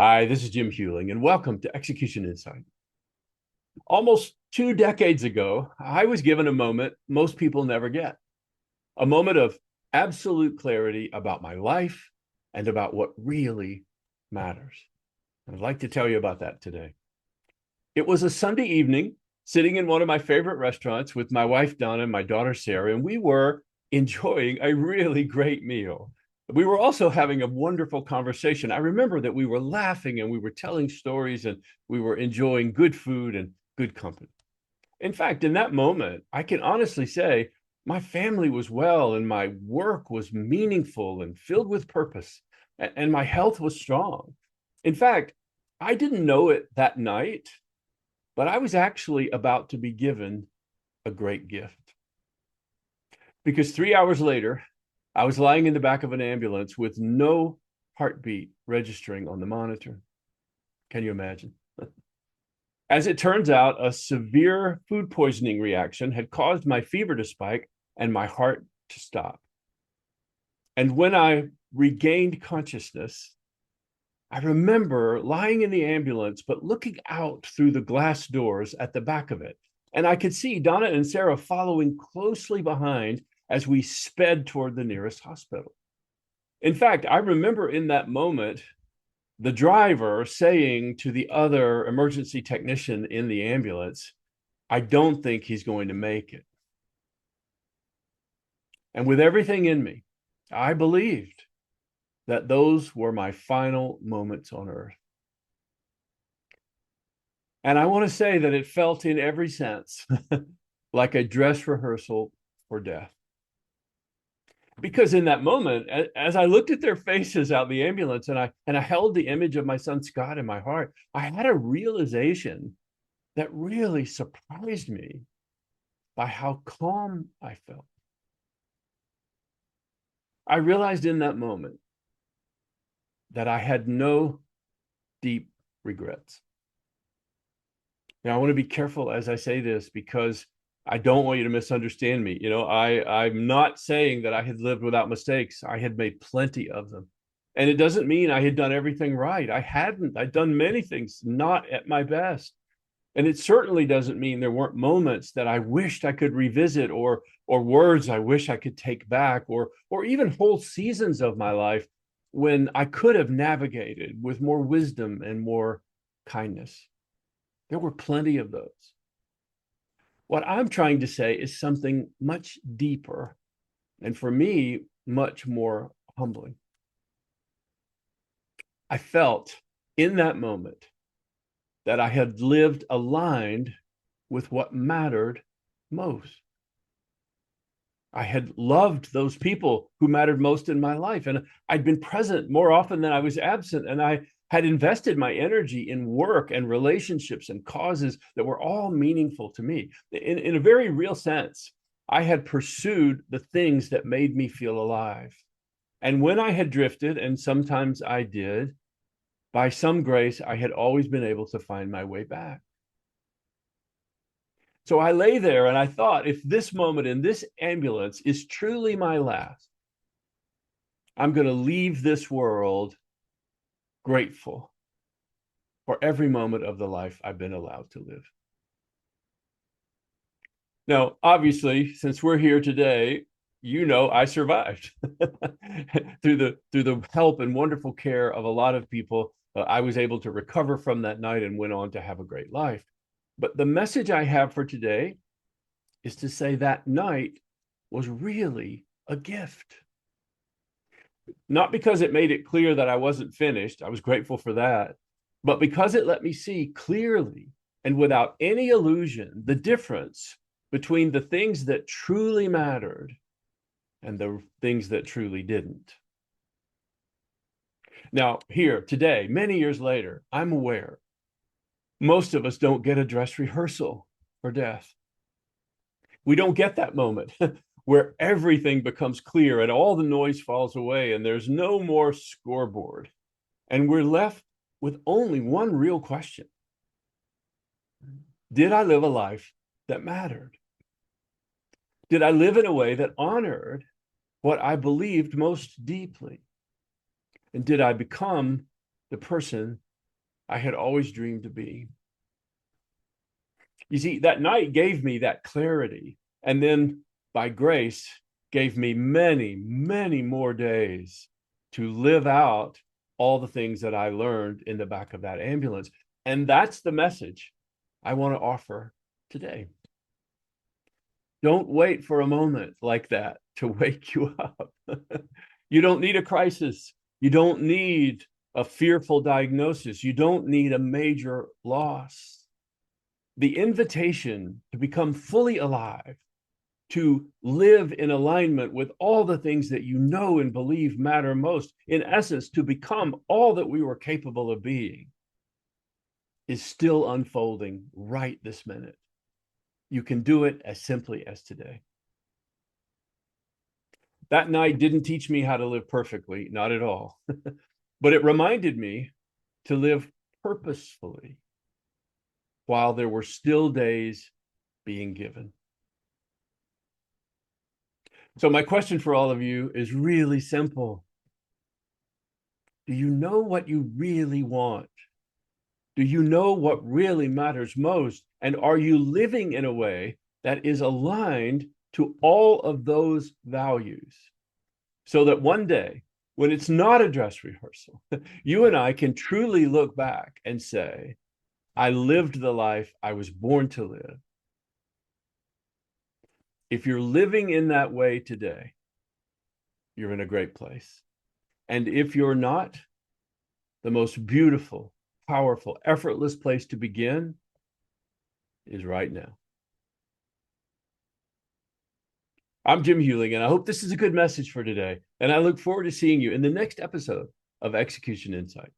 Hi, this is Jim Hewling, and welcome to Execution Insight. Almost 2 decades ago, I was given a moment most people never get, a moment of absolute clarity about my life and about what really matters. I'd like to tell you about that today. It was a Sunday evening, sitting in one of my favorite restaurants with my wife, Donna, and my daughter, Sarah, and we were enjoying a really great meal. We were also having a wonderful conversation. I remember that we were laughing and we were telling stories and we were enjoying good food and good company. In fact, in that moment, I can honestly say my family was well and my work was meaningful and filled with purpose, and my health was strong. In fact, I didn't know it that night, but I was actually about to be given a great gift. Because 3 hours later, I was lying in the back of an ambulance with no heartbeat registering on the monitor. Can you imagine? As it turns out, a severe food poisoning reaction had caused my fever to spike and my heart to stop. And when I regained consciousness, I remember lying in the ambulance, but looking out through the glass doors at the back of it. And I could see Donna and Sarah following closely behind as we sped toward the nearest hospital. In fact, I remember in that moment the driver saying to the other emergency technician in the ambulance, "I don't think he's going to make it." And with everything in me, I believed that those were my final moments on earth. And I want to say that it felt in every sense like a dress rehearsal for death. Because in that moment, as I looked at their faces out in the ambulance and I held the image of my son Scott in my heart, I had a realization that really surprised me by how calm I felt. I realized in that moment that I had no deep regrets. Now, I want to be careful as I say this because I don't want you to misunderstand me. I'm not saying that I had lived without mistakes. I had made plenty of them. And it doesn't mean I had done everything right. I hadn't. I'd done many things not at my best. And it certainly doesn't mean there weren't moments that I wished I could revisit or words I wish I could take back or even whole seasons of my life when I could have navigated with more wisdom and more kindness. There were plenty of those. What I'm trying to say is something much deeper and for me, much more humbling. I felt in that moment that I had lived aligned with what mattered most. I had loved those people who mattered most in my life, and I'd been present more often than I was absent, and I had invested my energy in work and relationships and causes that were all meaningful to me. In a very real sense, I had pursued the things that made me feel alive. And when I had drifted, and sometimes I did, by some grace, I had always been able to find my way back. So I lay there and I thought, if this moment in this ambulance is truly my last, I'm going to leave this world grateful for every moment of the life I've been allowed to live. Now, obviously, since we're here today, I survived through the help and wonderful care of a lot of people. I was able to recover from that night and went on to have a great life. But the message I have for today is to say that night was really a gift. Not because it made it clear that I wasn't finished, I was grateful for that, but because it let me see clearly and without any illusion the difference between the things that truly mattered and the things that truly didn't. Now, here today, many years later, I'm aware most of us don't get a dress rehearsal for death. We don't get that moment where everything becomes clear and all the noise falls away and there's no more scoreboard. And we're left with only one real question. Did I live a life that mattered? Did I live in a way that honored what I believed most deeply? And did I become the person I had always dreamed of being. You see, that night gave me that clarity. And then by grace, gave me many, many more days to live out all the things that I learned in the back of that ambulance. And that's the message I want to offer today. Don't wait for a moment like that to wake you up. You don't need a crisis. You don't need a fearful diagnosis. You don't need a major loss. The invitation to become fully alive, to live in alignment with all the things that you know and believe matter most, in essence, to become all that we were capable of being, is still unfolding right this minute. You can do it as simply as today. That night didn't teach me how to live perfectly, not at all, but it reminded me to live purposefully while there were still days being given. So my question for all of you is really simple. Do you know what you really want? Do you know what really matters most? And are you living in a way that is aligned to all of those values? So that one day, when it's not a dress rehearsal, you and I can truly look back and say, I lived the life I was born to live. If you're living in that way today, you're in a great place. And if you're not, the most beautiful, powerful, effortless place to begin is right now. I'm Jim Hewling, and I hope this is a good message for today. And I look forward to seeing you in the next episode of Execution Insight.